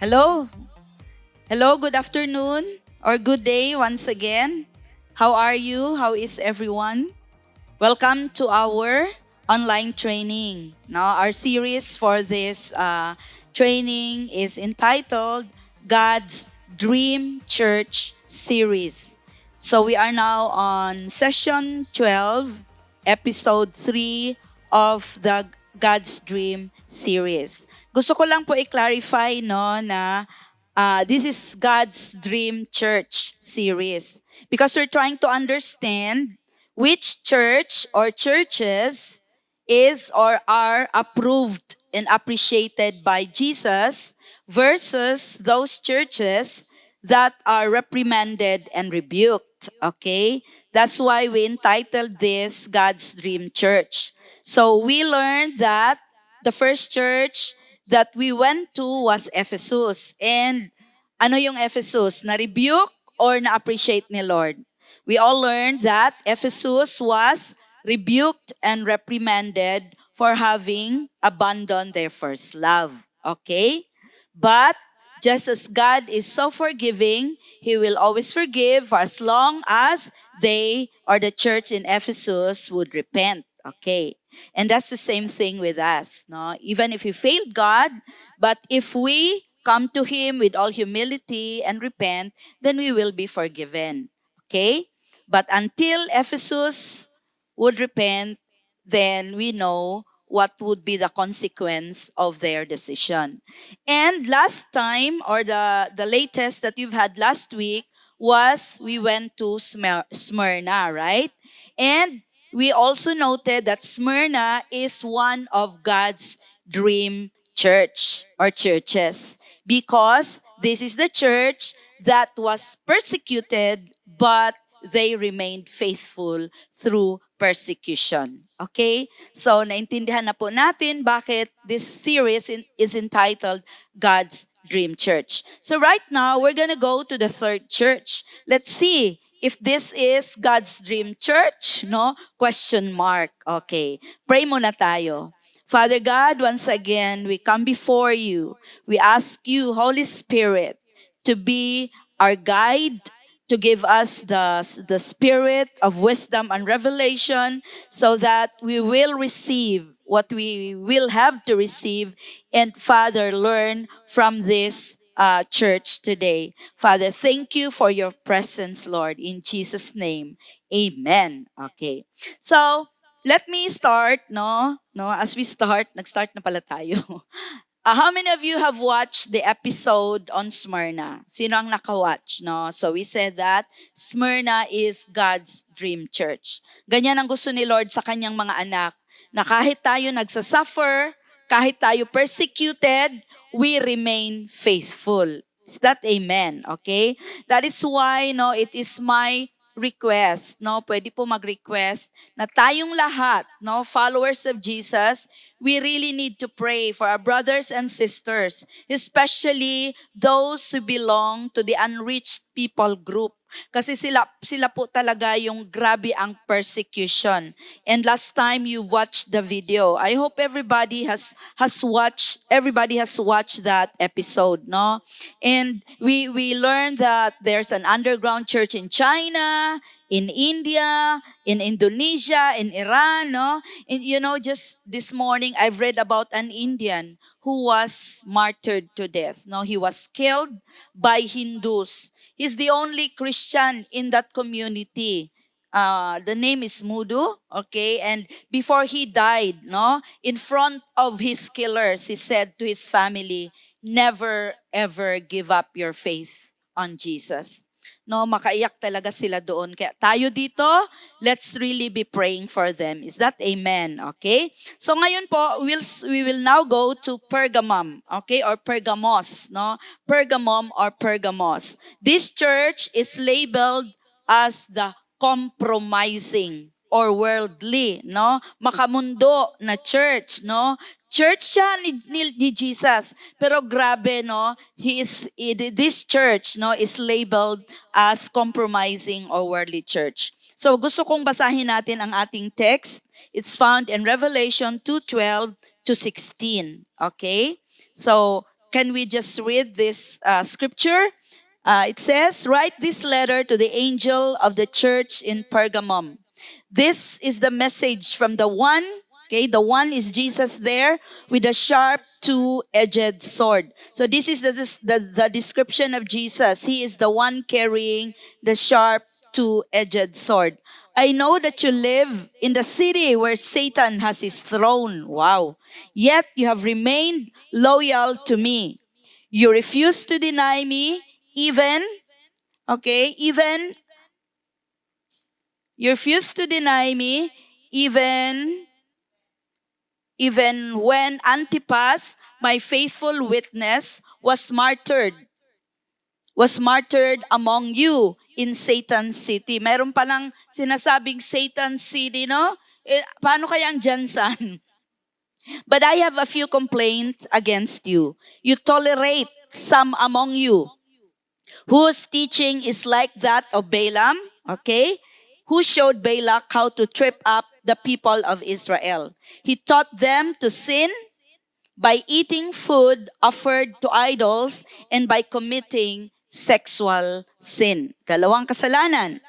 Hello. Hello, good afternoon or good day once again. How are you? How is everyone? Welcome to our online training. Now, our series for this training is entitled God's Dream Church Series. So, we are now on session 12, episode 3 of the God's Dream series. Gusto ko lang po i-clarify na this is God's Dream Church series because we're trying to understand which church or churches is or are approved and appreciated by Jesus versus those churches that are reprimanded and rebuked. Okay? That's why we entitled this God's Dream Church. So we learned that the first church that we went to was Ephesus. And ano yung Ephesus? Na-rebuke or na-appreciate ni Lord? We all learned that Ephesus was rebuked and reprimanded for having abandoned their first love. Okay? But just as God is so forgiving, He will always forgive for as long as they or the church in Ephesus would repent. Okay? And that's the same thing with us. No? Even if we failed God, but if we come to Him with all humility and repent, then we will be forgiven. Okay? But until Ephesus would repent, then we know what would be the consequence of their decision. And last time, or the latest that you've had last week, was we went to Smyrna, right? And we also noted that Smyrna is one of God's dream church or churches because this is the church that was persecuted but they remained faithful through persecution. Okay? So, naintindihan na po natin bakit this series is entitled God's Dream Church. So, right now, we're gonna go to the third church. Let's see if this is God's Dream Church, no? Question mark. Okay. Pray muna tayo. Father God, once again, we come before you. We ask you, Holy Spirit, to be our guide, to give us the spirit of wisdom and revelation so that we will receive what we will have to receive and, Father, learn from this church today. Father, thank you for your presence, Lord, in Jesus' name. Amen. Okay. So, let me start, no? As we start, nag-start na pala tayo. How many of you have watched the episode on Smyrna? Sino ang nakawatch, no? So we said that Smyrna is God's dream church. Ganyan ang gusto ni Lord sa kanyang mga anak, na kahit tayo nagsasuffer, kahit tayo persecuted, we remain faithful. Is that amen? Okay? That is why, no, it is my request, no? Pwede po mag-request na tayong lahat, no, followers of Jesus, we really need to pray for our brothers and sisters, especially those who belong to the unreached people group. Kasi sila po talaga yung grabe ang persecution. And last time you watched the video, I hope everybody has watched that episode, no? And we learned that there's an underground church in China, in India, in Indonesia, in Iran, no? And just this morning, I've read about an Indian who was martyred to death. No, he was killed by Hindus. He's the only Christian in that community. The name is Mudu, okay? And before he died, no, in front of his killers, he said to his family, never ever give up your faith on Jesus. No, makaiyak talaga sila doon. Kaya tayo dito, let's really be praying for them. Is that amen? Okay? So ngayon po, we will now go to Pergamum, okay? Or Pergamos, no? Pergamum or Pergamos. This church is labeled as the compromising or worldly, no? Makamundo na church, no? Church siya ni Jesus. Pero grabe, no? This church, no, is labeled as compromising or worldly church. So gusto kong basahin natin ang ating text. It's found in Revelation 2:12 to 16. Okay? So can we just read this scripture? It says, "Write this letter to the angel of the church in Pergamum. This is the message from the one," okay, the one is Jesus there, "with a sharp two-edged sword." So this is the description of Jesus. He is the one carrying the sharp two-edged sword. "I know that you live in the city where Satan has his throne." Wow. "Yet you have remained loyal to me. You refuse to deny me, even, okay, even you refuse to deny me, even when Antipas, my faithful witness, was martyred among you in Satan's city." Meron palang sinasabing Satan's city, no? Paano kaya ang Jansan? "But I have a few complaints against you. You tolerate some among you whose teaching is like that of Balaam," okay, "who showed Balak how to trip up the people of Israel. He taught them to sin by eating food offered to idols and by committing sexual sin." Dalawang kasalanan.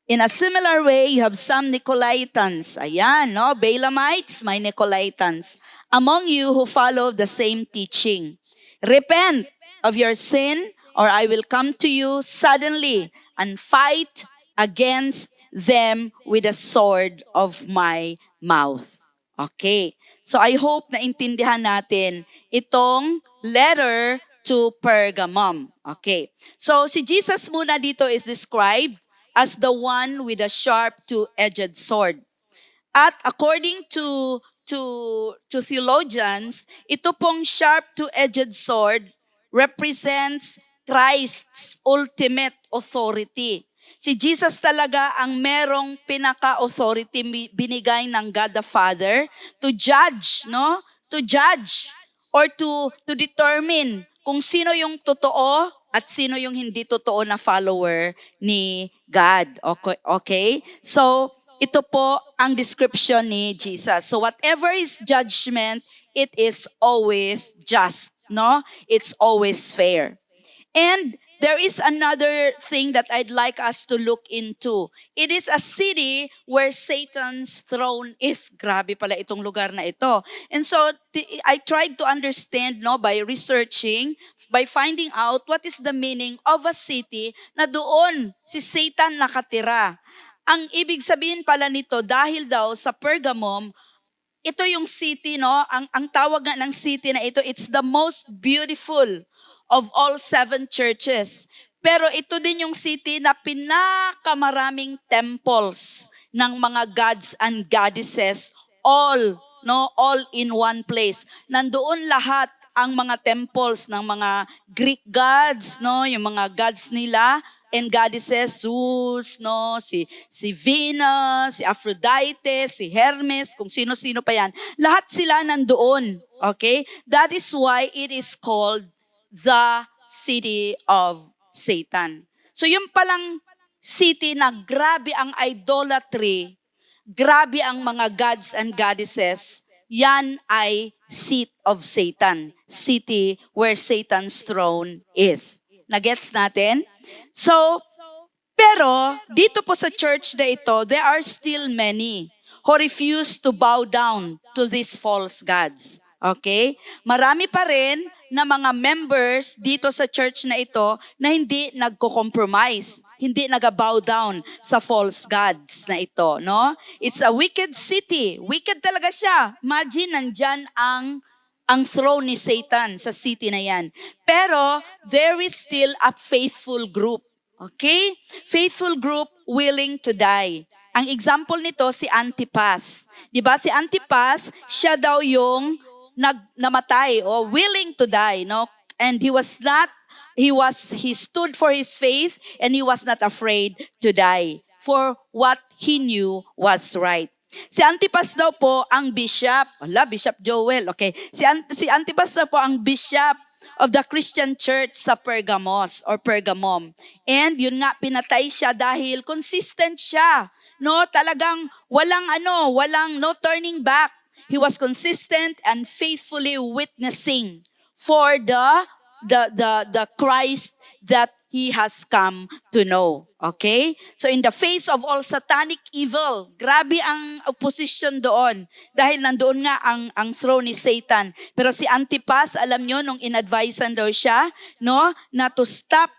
"In a similar way, you have some Nicolaitans." Ayan, no? Balaamites, may Nicolaitans. "Among you who follow the same teaching. Repent of your sin, or I will come to you suddenly and fight against them with the sword of my mouth." Okay. So I hope na intindihan natin itong letter to Pergamum. Okay. So si Jesus muna dito is described as the one with a sharp two-edged sword. At according to theologians, ito pong sharp two-edged sword represents Christ's ultimate authority. Si Jesus talaga ang merong pinaka-authority binigay ng God the Father to judge, no? To judge or to determine kung sino yung totoo at sino yung hindi totoo na follower ni God. Okay? Okay? So, ito po ang description ni Jesus. So whatever is judgment, it is always just, no? It's always fair. And there is another thing that I'd like us to look into. It is a city where Satan's throne is. Grabe pala itong lugar na ito. And so I tried to understand, no, by researching, by finding out what is the meaning of a city na doon si Satan nakatira. Ang ibig sabihin pala nito, dahil daw sa Pergamum, ito yung city, no? Ang tawag nga ng city na ito, it's the most beautiful of all 7 churches. Pero ito din yung city na pinakamaraming temples ng mga gods and goddesses, all in one place. Nandoon lahat ang mga temples ng mga Greek gods, no? Yung mga gods nila and goddesses, Zeus, no, si Venus, si Aphrodite, si Hermes, kung sino-sino pa yan. Lahat sila nandoon. Okay? That is why it is called the city of Satan. So yung palang city na grabe ang idolatry, grabe ang mga gods and goddesses, yan ay seat of Satan. City where Satan's throne is. Nagets natin? So, pero dito po sa church na ito, there are still many who refuse to bow down to these false gods. Okay? Marami pa rin na mga members dito sa church na ito na hindi nagko-compromise, hindi nag-bow down sa false gods na ito, no? It's a wicked city. Wicked talaga siya. Imagine, nandyan ang throne ni Satan sa city na yan. Pero there is still a faithful group. Okay? Faithful group willing to die. Ang example nito si Antipas. 'Di ba? Si Antipas, siya daw yung namatay o willing to die, no? And he stood for his faith and he was not afraid to die for what he knew was right. Si Antipas daw po ang bishop. Bishop Joel. Okay. Si Antipas daw po ang bishop of the Christian church sa Pergamos or Pergamum. And yun nga, pinatay siya dahil consistent siya. No, talagang walang no turning back. He was consistent and faithfully witnessing for the the Christ that he has come to know. Okay? So in the face of all satanic evil, grabe ang opposition doon. Dahil nandoon nga ang throne ni Satan. Pero si Antipas, alam nyo, nung in-advisean daw siya, no, na to stop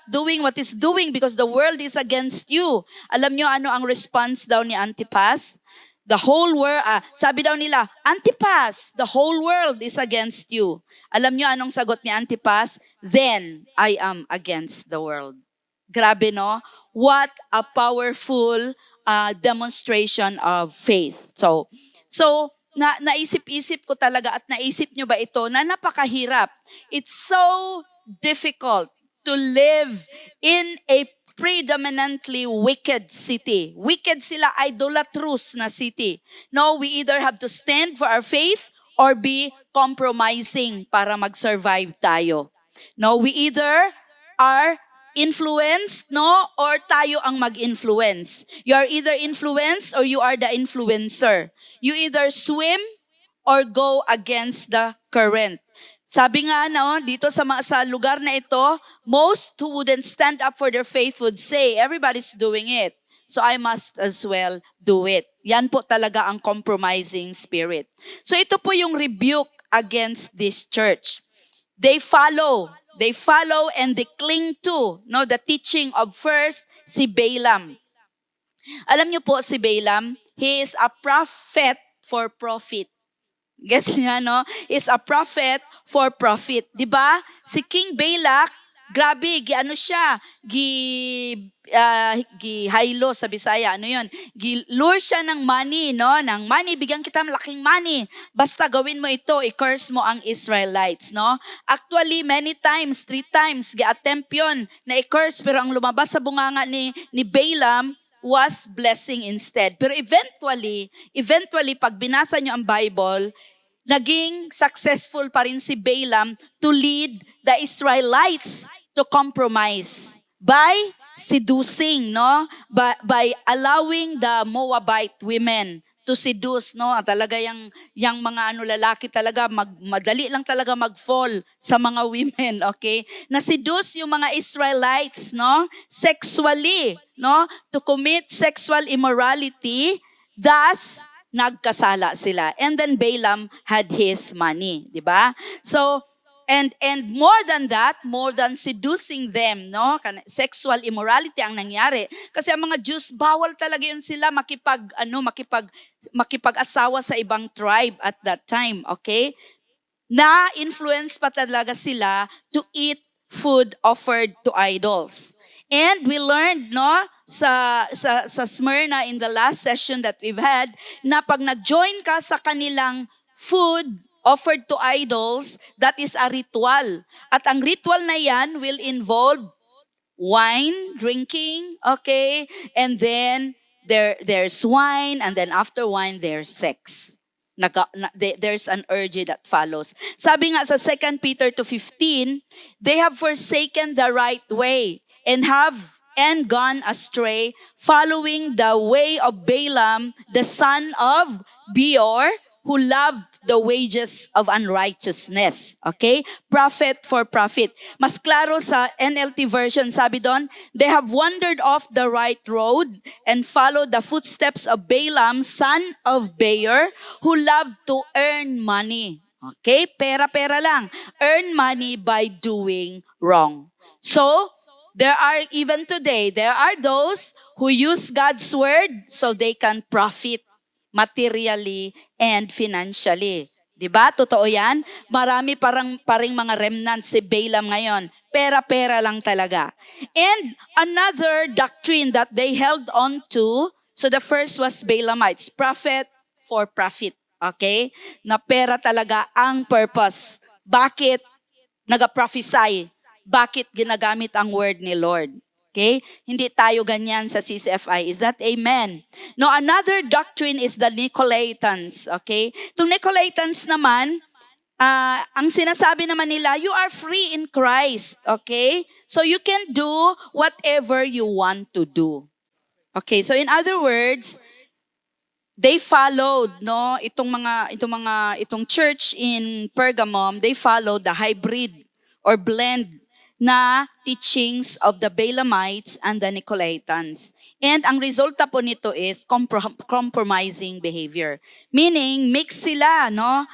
doing what is doing because the world is against you. Alam nyo ano ang response daw ni Antipas? The whole world, sabi daw nila, Antipas, the whole world is against you. Alam nyo anong sagot ni Antipas? Then I am against the world. Grabe, no? What a powerful demonstration of faith. So naisip-isip ko talaga at naisip nyo ba ito na napakahirap. It's so difficult to live in a predominantly wicked city. Wicked sila, idolatrous na city. No, we either have to stand for our faith or be compromising para mag-survive tayo. No, we either are influenced, no, or tayo ang mag-influence. You are either influenced or you are the influencer. You either swim or go against the current. Sabi nga dito sa lugar na ito, most who wouldn't stand up for their faith would say, everybody's doing it, so I must as well do it. Yan po talaga ang compromising spirit. So ito po yung rebuke against this church. They follow and they cling to the teaching of first si Balaam. Alam niyo po si Balaam, he is a prophet for profit. Gets niya, no? Is a prophet for profit. Diba? Si King Balak, grabe, haylo sa Bisaya, lure siya ng money, no? Ng money, bigyan kita malaking money. Basta gawin mo ito, i-curse mo ang Israelites, no? Actually, many times, 3 times, gi-attempt yun na i-curse, pero ang lumabas sa bunganga ni Balaam was blessing instead. Pero eventually, pag binasa nyo ang Bible, naging successful pa rin si Balaam to lead the Israelites to compromise by seducing, no? By allowing the Moabite women to seduce, no? Talaga yang mga lalaki talaga madali lang talaga mag-fall sa mga women, okay? Na seduce yung mga Israelites, no? Sexually, no? To commit sexual immorality, thus nagkasala sila. And then Balaam had his money, di ba? So, and more than that, more than seducing them, no? Sexual immorality ang nangyari. Kasi ang mga Jews, bawal talaga yun sila makipag-asawa sa ibang tribe at that time, okay? Na-influence pa talaga sila to eat food offered to idols. And we learned, no, sa Smyrna in the last session that we've had, na pag nag-join ka sa kanilang food offered to idols, that is a ritual. At ang ritual na yan will involve wine, drinking, okay? And then there's wine, and then after wine, there's sex. There's an urge that follows. Sabi nga sa 2 Peter 2:15, they have forsaken the right way and gone astray, following the way of Balaam, the son of Beor, who loved the wages of unrighteousness. Okay? Prophet for profit. Mas klaro sa NLT version, sabi doon, they have wandered off the right road and followed the footsteps of Balaam, son of Beor, who loved to earn money. Okay? Pera-pera lang. Earn money by doing wrong. So, even today, there are those who use God's word so they can profit materially and financially. Diba? Totoo yan? Marami paring mga remnants si Balaam ngayon. Pera-pera lang talaga. And another doctrine that they held on to, so the first was Balaamites, prophet for profit. Okay? Na pera talaga ang purpose. Bakit nag-prophesy? Bakit ginagamit ang word ni Lord? Okay? Hindi tayo ganyan sa CCFI. Is that amen? No, another doctrine is the Nicolaitans. Okay? Itong Nicolaitans naman, ang sinasabi naman nila, you are free in Christ. Okay? So you can do whatever you want to do. Okay, so in other words, they followed, no, itong church in Pergamum, they followed the hybrid or blend na teachings of the Balaamites and the Nicolaitans. And ang resulta po nito is compromising behavior. Meaning, mix sila, no?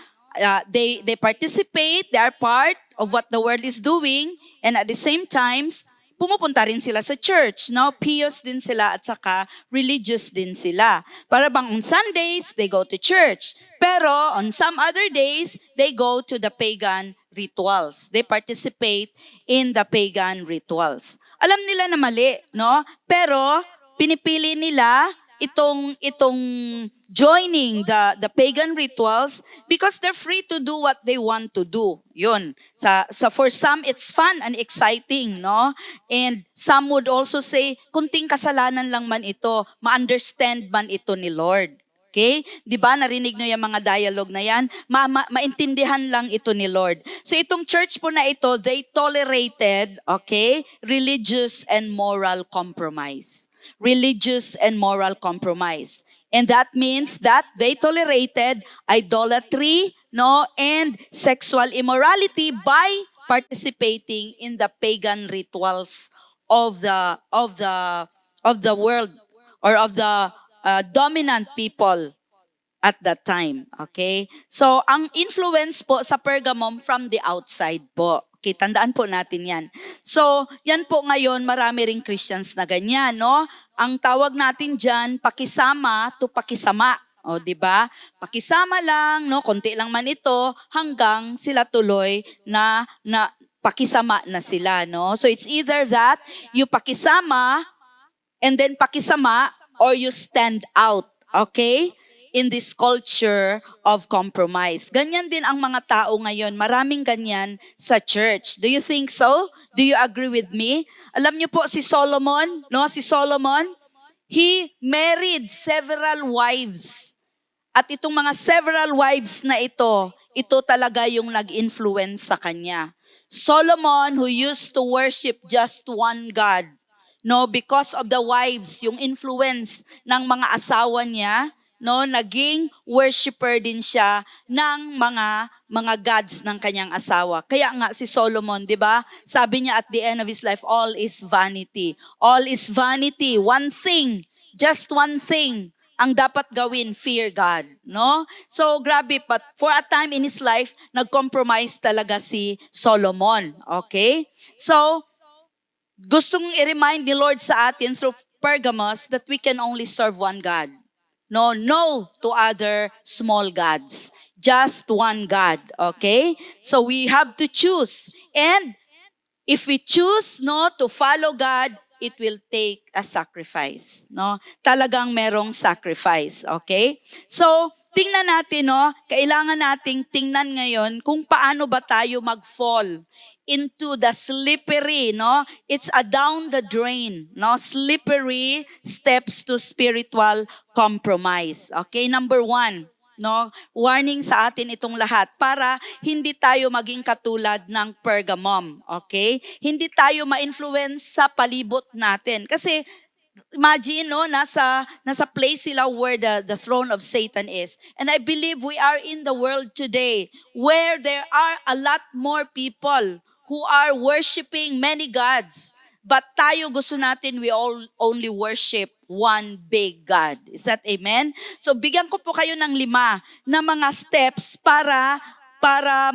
They participate, they are part of what the world is doing, and at the same times, pumupunta rin sila sa church, no? Pious din sila at saka religious din sila. Para bang on Sundays, they go to church. Pero on some other days, they go to the pagan rituals. They participate in the pagan rituals. Alam nila na mali, no? Pero pinipili nila itong joining the pagan rituals because they're free to do what they want to do. Yun. For some, it's fun and exciting, no? And some would also say, kunting kasalanan lang man ito, ma-understand man ito ni Lord. Okay? Di ba, narinig nyo yung mga dialogue na yan? Maintindihan lang ito ni Lord. So itong church po na ito, they tolerated, okay, religious and moral compromise. Religious and moral compromise. And that means that they tolerated idolatry, no, and sexual immorality by participating in the pagan rituals of the world or of the dominant people at that time. Okay? So, ang influence po sa Pergamum from the outside po. Okay, tandaan po natin yan. So, yan po ngayon, marami ring Christians na ganyan, no? Ang tawag natin dyan, pakisama to pakisama. O, di ba? Pakisama lang, no? Konti lang man ito, hanggang sila tuloy na pakisama na sila, no? So, it's either that you pakisama and then pakisama or you stand out, okay? In this culture of compromise. Ganyan din ang mga tao ngayon. Maraming ganyan sa church. Do you think so? Do you agree with me? Alam niyo po si Solomon, no? Si Solomon, he married several wives. At itong mga several wives na ito talaga yung nag-influence sa kanya. Solomon, who used to worship just one God, no, because of the wives, yung influence ng mga asawa niya, no, naging worshiper din siya ng mga gods ng kanyang asawa. Kaya nga si Solomon, 'di ba? Sabi niya at the end of his life, all is vanity. All is vanity. One thing, just one thing ang dapat gawin, fear God, no? So grabe, but for a time in his life, nag-compromise talaga si Solomon, okay? So gustong i-remind ni Lord sa atin through Pergamos that we can only serve one God. No to other small gods. Just one God, okay? So we have to choose. And if we choose to follow God, it will take a sacrifice, no? Talagang merong sacrifice, okay? So, tingnan natin, no? Kailangan nating tingnan ngayon kung paano ba tayo mag-fall into the slippery, no? It's a down the drain, no? Slippery steps to spiritual compromise. Okay, number 1, no? Warning sa atin itong lahat para hindi tayo maging katulad ng Pergamum. Okay? Hindi tayo ma-influence sa palibot natin. Kasi imagine, no, nasa place sila where the throne of Satan is. And I believe we are in the world today where there are a lot more people who are worshiping many gods. But tayo gusto natin, we all only worship one big God. Is that amen? So bigyan ko po kayo ng 5 na mga steps para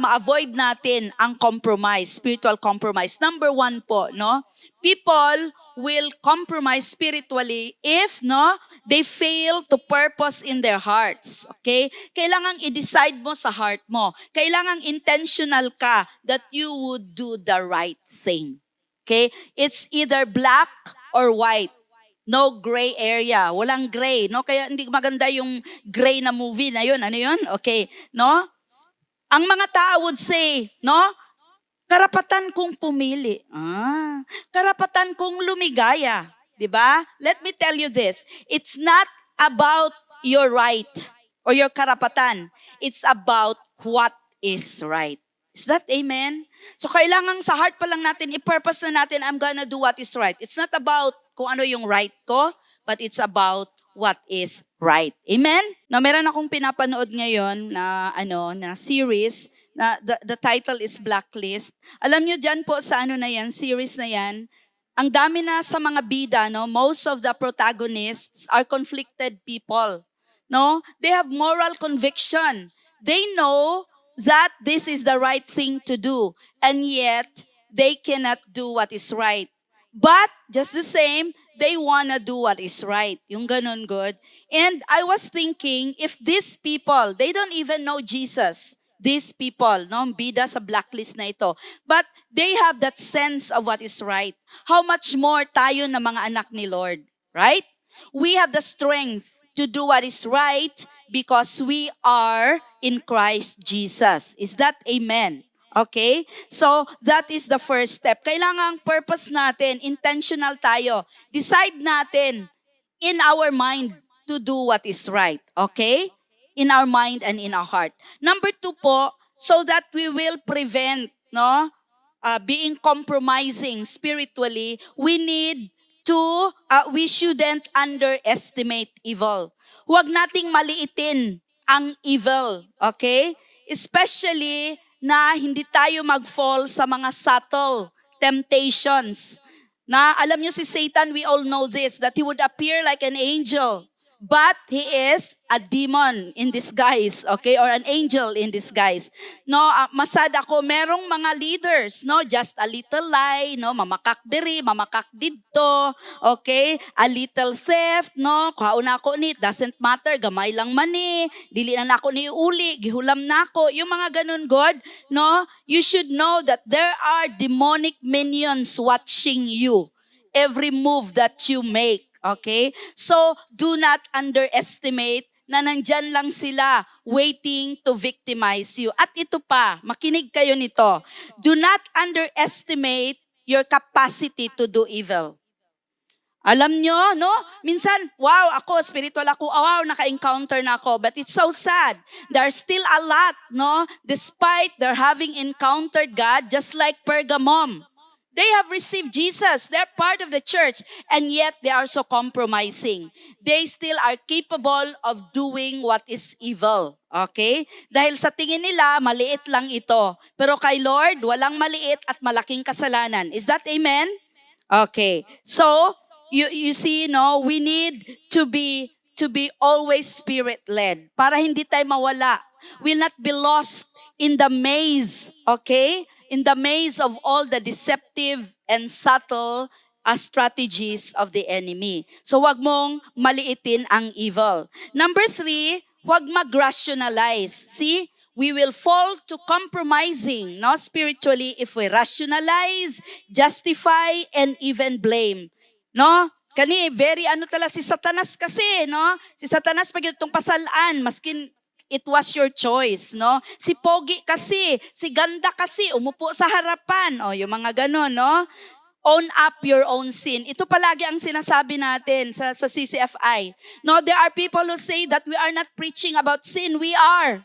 ma-avoid natin ang compromise, spiritual compromise. Number 1 po, no? People will compromise spiritually if, no, they fail to purpose in their hearts. Okay? Kailangang i-decide mo sa heart mo. Kailangang intentional ka that you would do the right thing. Okay? It's either black or white. No gray area. Walang gray, no? Kaya hindi maganda yung gray na movie na yun. Ano yun? Okay, no? Ang mga tao would say, no? Karapatan kong pumili. Karapatan kong lumigaya. Diba? Let me tell you this. It's not about your right or your karapatan. It's about what is right. Is that amen? So kailangan sa heart pa lang natin, i-purpose na natin, I'm gonna do what is right. It's not about kung ano yung right ko, but it's about what is right. Amen? Na meron akong pinapanood ngayon na series Na the title is Blacklist. Alam nyo dyan po sa ano na yan, series na yan, ang dami na sa mga bida, no? Most of the protagonists are conflicted people. No? They have moral conviction. They know that this is the right thing to do, and yet they cannot do what is right. But just the same, they wanna do what is right. Yung ganun good. And I was thinking, if these people, they don't even know Jesus, these people, no, bida sa blacklist na ito, but they have that sense of what is right. How much more tayo na mga anak ni Lord, right? We have the strength to do what is right because we are in Christ Jesus. Is that amen? Okay? So, that is the first step. Kailangang purpose natin, intentional tayo. Decide natin in our mind to do what is right. Okay? In our mind and in our heart. Number 2 po, so that we will prevent, no, being compromising spiritually, we shouldn't underestimate evil. Huwag nating maliitin ang evil, okay? Especially na hindi tayo mag-fall sa mga subtle temptations. Na alam nyo si Satan, we all know this, that he would appear like an angel, but he is a demon in disguise, okay? Or an angel in disguise. No, masad ako, merong mga leaders, no? Just a little lie, no? Mamakak diri, mamakak didto, okay? A little theft, no? Kaon ako ni, doesn't matter, gamay lang mani, dili na nako ni uli, gihulam nako. Yung mga ganun, God, no? You should know that there are demonic minions watching you. Every move that you make. Okay? So, do not underestimate na nandyan lang sila waiting to victimize you. At ito pa, makinig kayo nito. Do not underestimate your capacity to do evil. Alam nyo, no? Minsan, wow, ako, spiritual ako, wow, naka-encounter na ako. But it's so sad. There's still a lot, no? Despite their having encountered God, just like Pergamum. They have received Jesus. They're part of the church. And yet, they are so compromising. They still are capable of doing what is evil. Okay? Dahil sa tingin nila, maliit lang ito. Pero kay Lord, walang maliit at malaking kasalanan. Is that amen? Okay. So, you see, no, we need to be always spirit-led para hindi tayo mawala. We'll not be lost in the maze, okay? In the maze of all the deceptive and subtle strategies of the enemy. So wag mong maliitin ang evil. Number 3, wag mag-rationalize. See, we will fall to compromising, no, spiritually if we rationalize, justify, and even blame. No? Kani, very si Satanas kasi, no? Si Satanas pag itong pasalaan, maskin it was your choice, no? Si Pogi kasi, si Ganda kasi, umupo sa harapan. O, yung mga ganon, no? Own up your own sin. Ito palagi ang sinasabi natin sa CCFI. No, there are people who say that we are not preaching about sin. We are.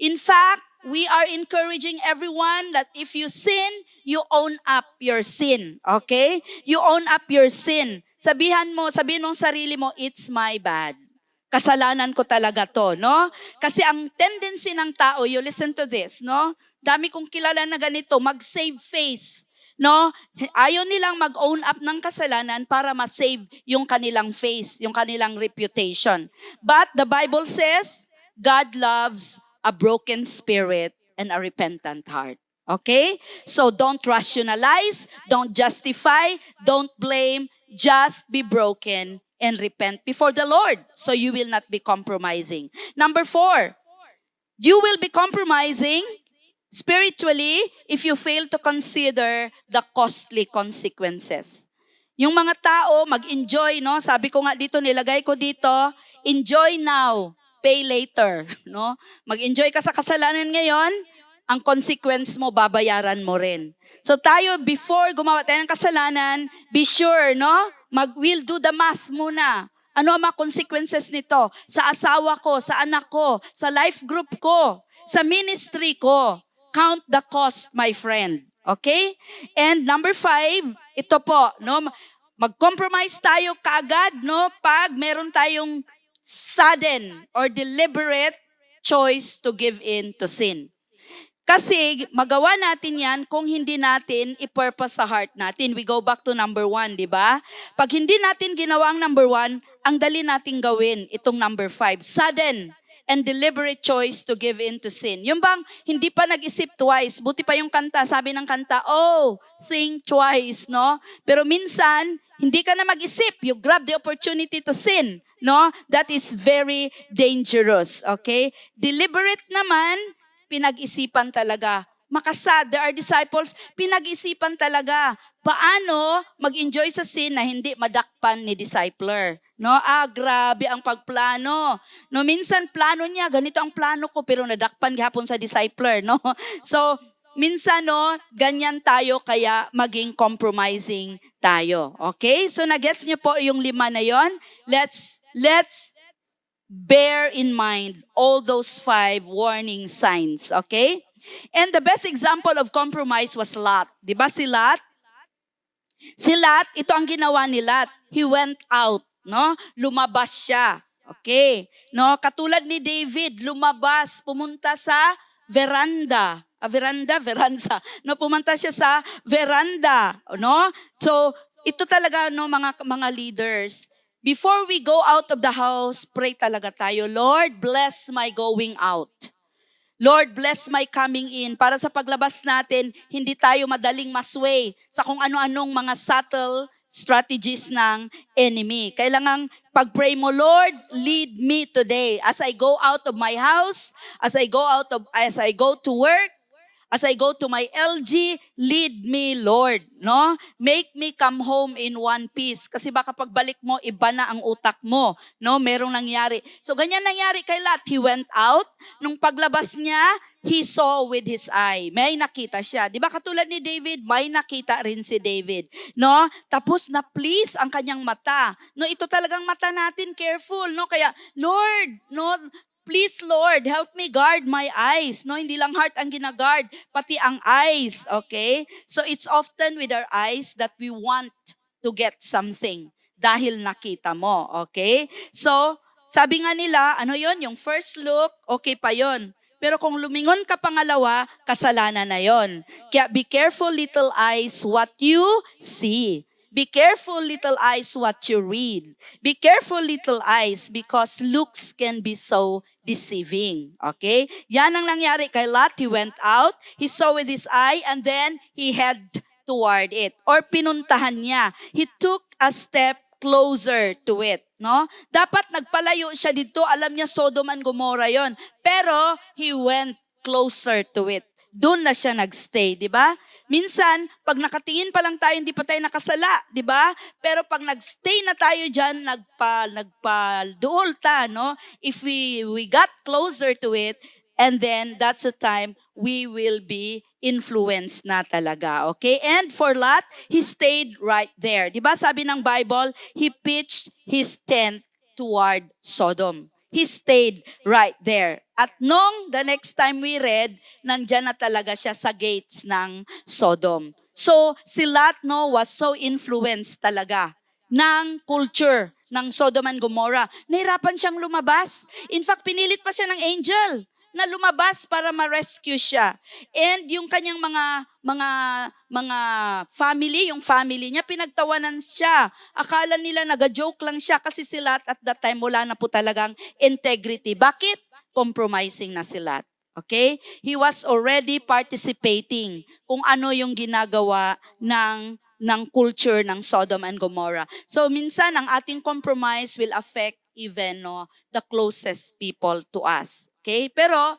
In fact, we are encouraging everyone that if you sin, you own up your sin. Okay? You own up your sin. Sabihin mong sarili mo, it's my bad. Kasalanan ko talaga to, no? Kasi ang tendency ng tao, you listen to this, no? Dami kong kilala na ganito, mag-save face, no? Ayaw nilang mag-own up ng kasalanan para ma-save yung kanilang face, yung kanilang reputation. But the Bible says, God loves a broken spirit and a repentant heart. Okay? So don't rationalize, don't justify, don't blame, just be broken and repent before the Lord, so you will not be compromising. Number 4, you will be compromising spiritually if you fail to consider the costly consequences. Yung mga tao, mag-enjoy, no? Sabi ko nga dito, nilagay ko dito, enjoy now, pay later. No? Mag-enjoy ka sa kasalanan ngayon, ang consequence mo, babayaran mo rin. So tayo, before gumawa tayo ng kasalanan, be sure, no? We'll do the math muna. Ano ang mga consequences nito? Sa asawa ko, sa anak ko, sa life group ko, sa ministry ko. Count the cost, my friend. Okay? And number 5, ito po, no? Mag-compromise tayo kaagad, no? Pag meron tayong sudden or deliberate choice to give in to sin. Kasi magawa natin yan kung hindi natin i-purpose sa heart natin. We go back to number 1, di ba? Pag hindi natin ginawa ang number 1, ang dali nating gawin itong number 5. Sudden and deliberate choice to give in to sin. Yung bang hindi pa nag-isip twice. Buti pa yung kanta, sabi ng kanta, oh, think twice, no? Pero minsan, hindi ka na mag-isip. You grab the opportunity to sin, no? That is very dangerous, okay? Deliberate naman, pinag-isipan talaga. Makasad, there are disciples, pinag-isipan talaga. Paano mag-enjoy sa sin na hindi madakpan ni discipler? No, grabe ang pagplano. No, minsan plano niya, ganito ang plano ko, pero nadakpan gihapon sa discipler, no? So, minsan, no, ganyan tayo, kaya maging compromising tayo. Okay? So, nagets niyo po yung 5 na yon? Let's bear in mind all those 5 warning signs, okay? And the best example of compromise was Lot. Di ba si Lot? Si Lot, ito ang ginawa ni Lot. He went out, no? Lumabas siya. Okay? No, katulad ni David, lumabas, pumunta sa veranda. Veranda. No, pumunta siya sa veranda, no? So, ito talaga, no, mga leaders. Before we go out of the house, pray talaga tayo, Lord, bless my going out. Lord, bless my coming in. Para sa paglabas natin, hindi tayo madaling masway sa kung ano-anong mga subtle strategies ng enemy. Kailangan pag-pray mo, Lord, lead me today as I go out of my house, as I go to work, as I go to my LG, lead me, Lord, no? Make me come home in one piece. Kasi baka pagbalik mo, iba na ang utak mo, no? Merong nangyari. So, ganyan nangyari kay Lot. He went out. Nung paglabas niya, he saw with his eye. May nakita siya. Di ba katulad ni David, may nakita rin si David, no? Tapos na-please ang kanyang mata. No, ito talagang mata natin, careful, no? Kaya, Lord, no, please, Lord, help me guard my eyes. No, hindi lang heart ang ginaguard, pati ang eyes, okay? So it's often with our eyes that we want to get something dahil nakita mo, okay? So, sabi nga nila, ano yon? Yung first look, okay pa yon. Pero kung lumingon ka pangalawa, kasalanan na yon. Kaya be careful, little eyes, what you see. Be careful, little eyes, what you read. Be careful, little eyes, because looks can be so deceiving. Okay? Yan ang nangyari kay Lot. He went out, he saw with his eye, and then he head toward it. Or pinuntahan niya. He took a step closer to it. No? Dapat nagpalayo siya dito. Alam niya Sodom and Gomorrah yon. Pero he went closer to it. Doon na siya nagstay, di ba? Minsan, pag nakatingin pa lang tayo, hindi pa tayo nakasala, di ba? Pero pag nagstay na tayo dyan, nagpa-duol ta, no? If we got closer to it, and then that's the time we will be influenced na talaga, okay? And for Lot, he stayed right there. Di ba sabi ng Bible, he pitched his tent toward Sodom. He stayed right there. At nung the next time we read, nandyan na talaga siya sa gates ng Sodom. So, si Lot, no, was so influenced talaga ng culture ng Sodom and Gomorrah. Nahirapan siyang lumabas. In fact, pinilit pa siya ng angel na lumabas para ma-rescue siya. And yung kanyang mga family, yung family niya, pinagtawanan siya. Akala nila nag-joke lang siya kasi si Lot at that time wala na po talagang integrity. Bakit? Compromising na si Lot. Okay? He was already participating kung ano yung ginagawa ng culture ng Sodom and Gomorrah. So minsan ang ating compromise will affect even the closest people to us. Okay? Pero,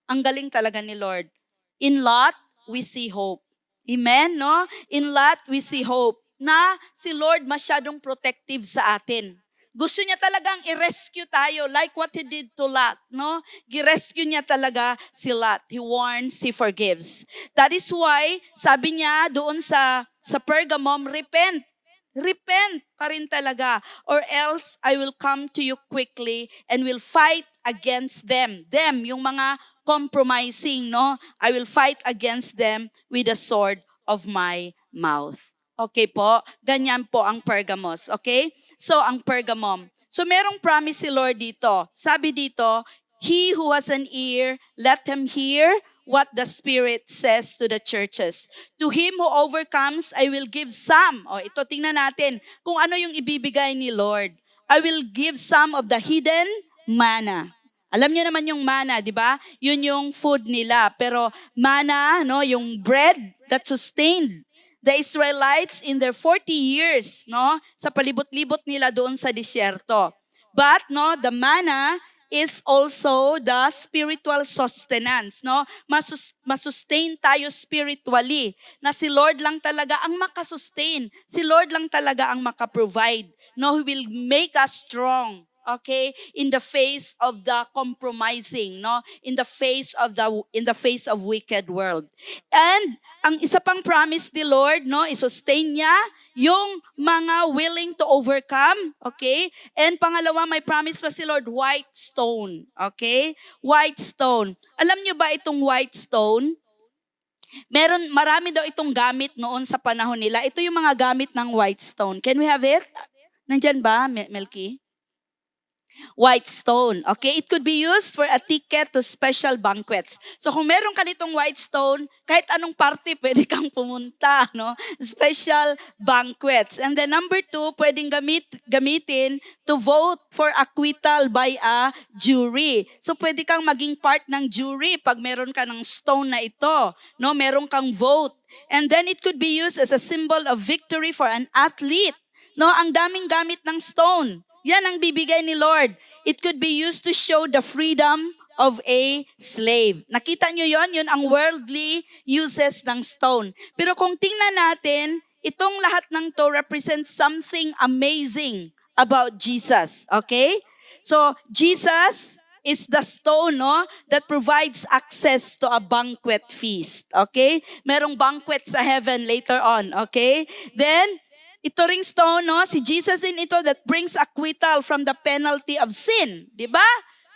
ang galing talaga ni Lord. In Lot, we see hope. Amen, no? In Lot, we see hope na si Lord masyadong protective sa atin. Gusto niya talagang i-rescue tayo like what He did to Lot, no? Gi-rescue niya talaga si Lot. He warns, He forgives. That is why, sabi niya doon sa Pergamum, repent. Repent pa rin talaga. Or else, I will come to you quickly and will fight against them. Them, yung mga compromising, no? I will fight against them with the sword of my mouth. Okay po? Ganyan po ang Pergamos. Okay? So, ang Pergamum. So, merong promise si Lord dito. Sabi dito, he who has an ear, let him hear what the Spirit says to the churches. To him who overcomes, I will give some. O, ito tingnan natin kung ano yung ibibigay ni Lord. I will give some of the hidden manna. Alam niyo naman yung manna, di ba? Yun yung food nila. Pero manna, no, yung bread that sustained the Israelites in their 40 years, no, sa palibot-libot nila doon sa disyerto. But, no, the manna is also the spiritual sustenance, no? Masustain tayo spiritually, na si Lord lang talaga ang makasustain. Si Lord lang talaga ang makaprovide, no? He will make us strong. Okay, in the face of the compromising, no, in the face of wicked world. And ang isa pang promise ni Lord, no, i-sustain niya yung mga willing to overcome, okay? And pangalawa, may promise pa si Lord, white stone, okay? White stone. Alam niyo ba itong white stone? Marami daw itong gamit noon sa panahon nila. Ito yung mga gamit ng white stone. Can we have it? Nandyan ba, Melky? White stone, okay? It could be used for a ticket to special banquets. So kung meron ka nitong white stone, kahit anong party pwede kang pumunta, no? Special banquets. And then number 2, pwedeng gamitin to vote for acquittal by a jury. So pwede kang maging part ng jury pag meron ka ng stone na ito, no? Meron kang vote. And then it could be used as a symbol of victory for an athlete. No, ang daming gamit ng stone. Yan ang bibigay ni Lord. It could be used to show the freedom of a slave. Nakita nyo yon? Yun ang worldly uses ng stone. Pero kung tingnan natin, itong lahat ng to represents something amazing about Jesus. Okay? So, Jesus is the stone, no, that provides access to a banquet feast. Okay? Merong banquet sa heaven later on. Okay? Then, ito ring stone, no? Si Jesus din ito that brings acquittal from the penalty of sin. Diba?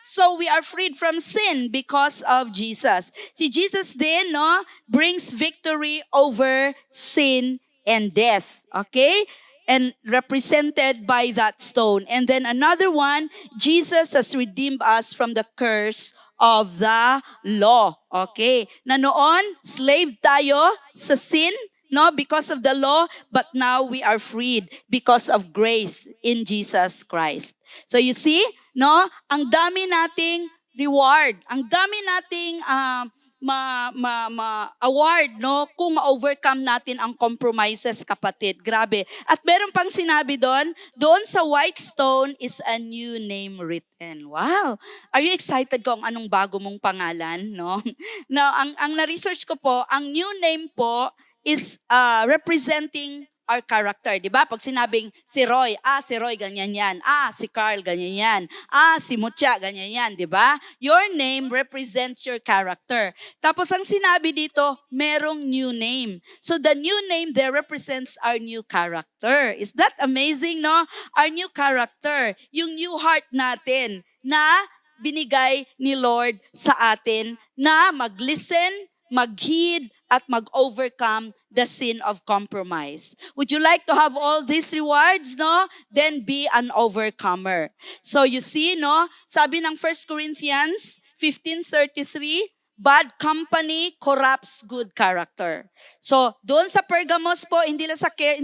So we are freed from sin because of Jesus. Si Jesus din, no, brings victory over sin and death. Okay? And represented by that stone. And then another one, Jesus has redeemed us from the curse of the law. Okay? Na noon, slave tayo sa sin, no, because of the law, but now we are freed because of grace in Jesus Christ. So you see, no, ang dami nating reward, ang dami nating award, no, kung ma-overcome natin ang compromises, kapatid. Grabe. At meron pang sinabi doon sa white stone is a new name written. Wow. Are you excited kung anong bago mong pangalan, no? Now, ang na-research ko po, ang new name po is representing our character, di ba? Pag sinabing si Roy ganyan yan. Si Carl, ganyan yan. Si Mucha, ganyan yan, di ba? Your name represents your character. Tapos ang sinabi dito, merong new name. So the new name there represents our new character. Is that amazing, no? Our new character, yung new heart natin na binigay ni Lord sa atin na mag-listen, mag-heed, at mag-overcome the sin of compromise. Would you like to have all these rewards, no? Then be an overcomer. So you see, no? Sabi ng 1 Corinthians 15:33, bad company corrupts good character. So, doon sa Pergamos po, hindi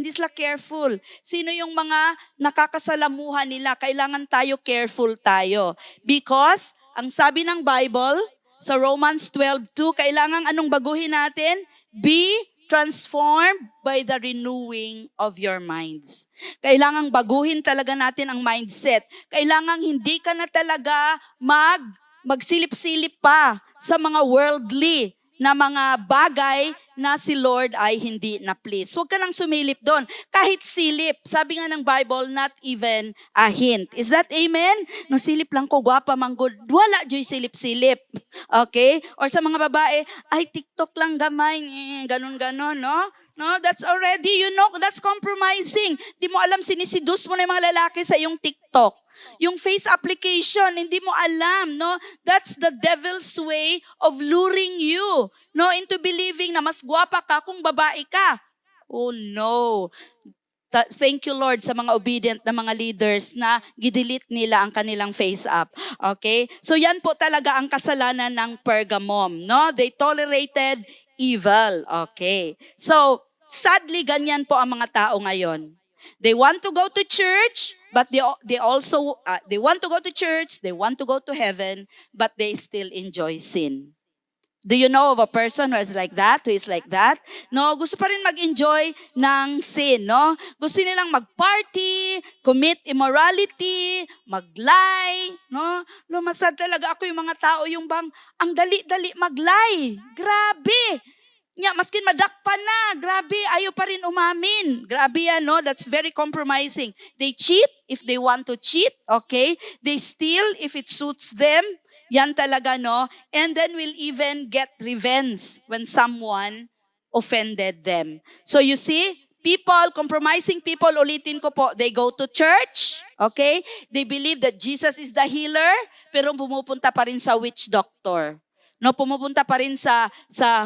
sila careful. Sino yung mga nakakasalamuhan nila? Kailangan careful tayo. Because, ang sabi ng Bible, sa Romans 12:2, kailangan anong baguhin natin? Be transformed by the renewing of your minds. Kailangan baguhin talaga natin ang mindset. Kailangan hindi ka na talaga magsilip-silip pa sa mga worldly na mga bagay na si Lord ay hindi na-please. Huwag ka nang sumilip doon. Kahit silip, sabi nga ng Bible, not even a hint. Is that amen? No, silip lang ko, gwapa, manggod. Wala, joy silip-silip. Okay? Or sa mga babae, ay, TikTok lang gamay. Ganon-ganon, no? No, that's already, that's compromising. Di mo alam, sinisidus mo na yung mga lalaki sa iyong TikTok. Yung face application, hindi mo alam, no? That's the devil's way of luring you, no, into believing na mas gwapa ka kung babae ka. Oh no. Thank you, Lord, sa mga obedient na mga leaders na gidelete nila ang kanilang face up. Okay? So yan po talaga ang kasalanan ng Pergamum, no? They tolerated evil. Okay. So, sadly, ganyan po ang mga tao ngayon. They want to go to church, but they also they want to go to church, they want to go to heaven, but they still enjoy sin. Do you know of a person who is like that, who is like that? No, gusto pa rin mag-enjoy ng sin, no? Gusto nilang mag-party, commit immorality, mag-lie, no? Lumasad talaga ako yung mga tao yung bang ang dali-dali mag-lie. Grabe. Nya, maskin madakpan na, grabe, ayaw pa rin umamin. Grabe yan, no? That's very compromising. They cheat if they want to cheat, okay? They steal if it suits them. Yan talaga, no? And then we'll even get revenge when someone offended them. So you see, people, compromising people, ulitin ko po, they go to church, okay? They believe that Jesus is the healer, pero pumupunta pa rin sa witch doctor. No, pumupunta pa rin sa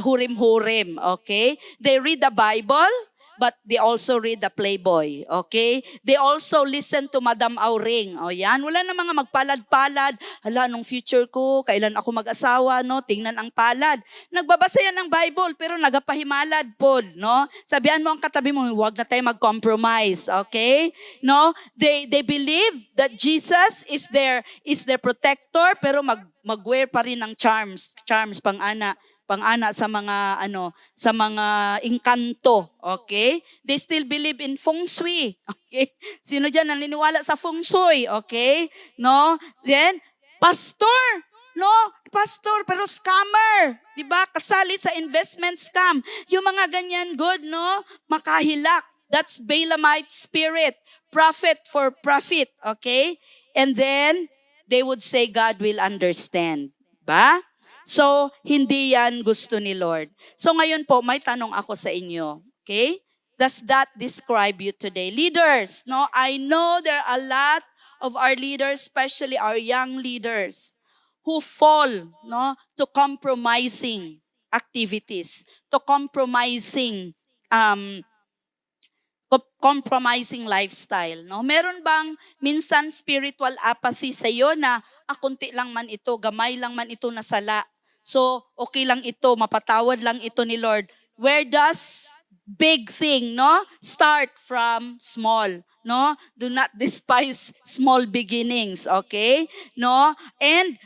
hurim-hurim, okay? They read the Bible, but they also read the Playboy, okay? They also listen to Madam Auring. O yan, wala na mga magpalad-palad. Hala, nung future ko, kailan ako mag-asawa, no? Tingnan ang palad. Nagbabasa yan ng Bible, pero nagapahimalad po, no? Sabihan mo ang katabi mo, huwag na tayo mag-compromise, okay? No? They believe that Jesus is their protector, pero mag-wear pa rin ng charms pang-ana sa mga sa mga engkanto, okay? They still believe in feng shui, okay? Sino diyan naniniwala sa feng shui, okay? No? Then pastor, no? Pastor pero scammer, 'di ba? Kasali sa investment scam. Yung mga ganyan, good, no? Makahilak. That's Balaamite spirit, profit for profit, okay? And then they would say God will understand, ba? So, hindi yan gusto ni Lord. So, ngayon po, may tanong ako sa inyo. Okay? Does that describe you today? Leaders, no? I know there are a lot of our leaders, especially our young leaders, who fall, no, to compromising activities, to compromising lifestyle, no? Meron bang minsan spiritual apathy sa iyo na kunti lang man ito, gamay lang man ito na sala. So, okay lang ito, mapatawad lang ito ni Lord. Where does big thing, no? Start from small, no? Do not despise small beginnings, okay? No? And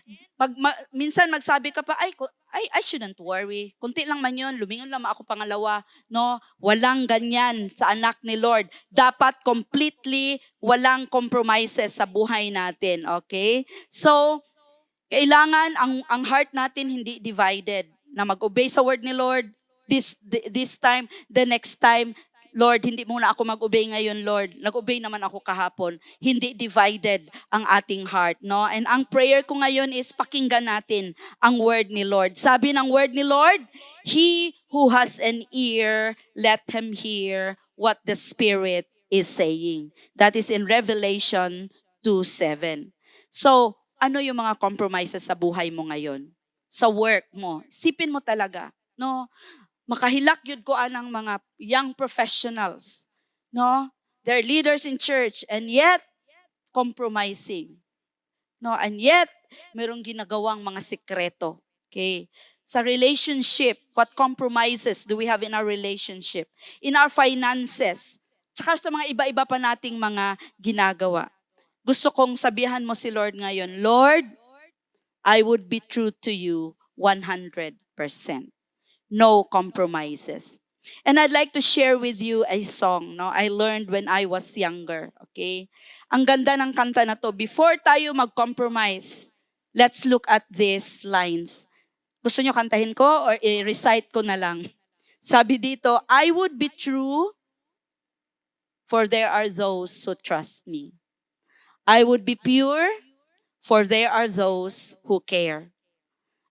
minsan magsabi ka pa, I shouldn't worry. Kunti lang man yun, lumingon lang ako pangalawa, no? Walang ganyan sa anak ni Lord. Dapat completely walang compromises sa buhay natin, okay? So, kailangan ang heart natin hindi divided na mag-obey sa word ni Lord this time, the next time, Lord, hindi muna ako mag-obey ngayon, Lord. Nag-obey naman ako kahapon. Hindi divided ang ating heart, no? And ang prayer ko ngayon is pakinggan natin ang word ni Lord. Sabi ng word ni Lord, he who has an ear, let him hear what the Spirit is saying. That is in Revelation 2:7. So, ano yung mga compromises sa buhay mo ngayon? Sa work mo. Sipin mo talaga, no? Makahilak yun ko anang mga young professionals, no? They're leaders in church and yet compromising. No, and yet merong ginagawang mga sikreto. Okay? Sa relationship, what compromises do we have in our relationship? In our finances, tsaka sa mga iba-iba pa nating mga ginagawa. Gusto kong sabihan mo si Lord ngayon, Lord, I would be true to you 100%. No compromises. And I'd like to share with you a song, no? I learned when I was younger, okay? Ang ganda ng kanta na to. Before tayo mag-compromise, let's look at these lines. Gusto nyo kantahin ko or i-recite ko na lang? Sabi dito, I would be true for there are those who trust me. I would be pure, for there are those who care.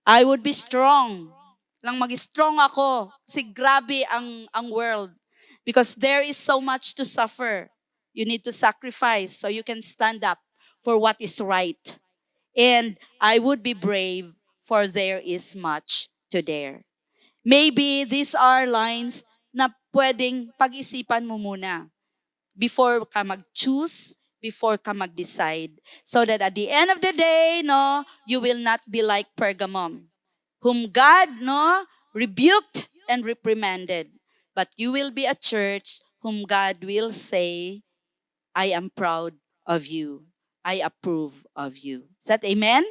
I would be strong. Lang mag-strong ako. Kasi grabe ang world. Because there is so much to suffer. You need to sacrifice so you can stand up for what is right. And I would be brave, for there is much to dare. Maybe these are lines na pwedeng pag-isipan mo muna. before ka mag-choose, before ka mag-decide. So that at the end of the day, no, you will not be like Pergamum, whom God, no, rebuked and reprimanded. But you will be a church whom God will say, I am proud of you. I approve of you. Is that amen?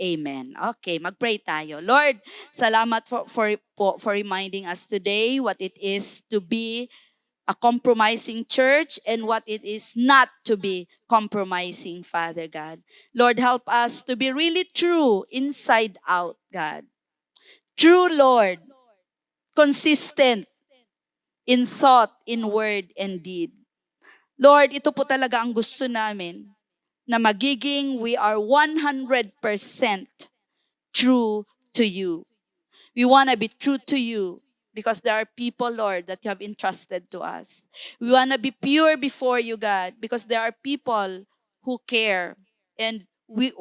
Amen. Okay, mag-pray tayo. Lord, salamat for reminding us today what it is to be a compromising church and what it is not to be compromising, Father God. Lord, help us to be really true inside out, God. True, Lord, consistent in thought, in word, and deed. Lord, ito po talaga ang gusto namin, na magiging we are 100% true to you. We want to be true to you because there are people, Lord, that you have entrusted to us. We want to be pure before you, God, because there are people who care, and we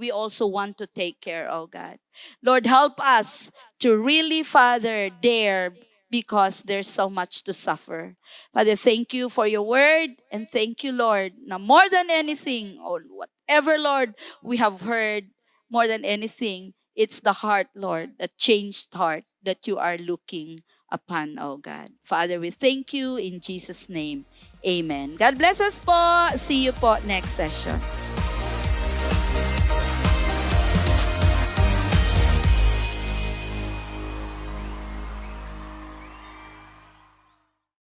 also want to take care, oh God. Lord, help us to really, Father, dare, because there's so much to suffer. Father, thank you for your word, and thank you, Lord, na more than anything, or whatever, Lord, we have heard, more than anything, it's the heart, Lord, the changed heart that you are looking upon, oh God. Father, we thank you in Jesus' name. Amen. God bless us po. See you po next session.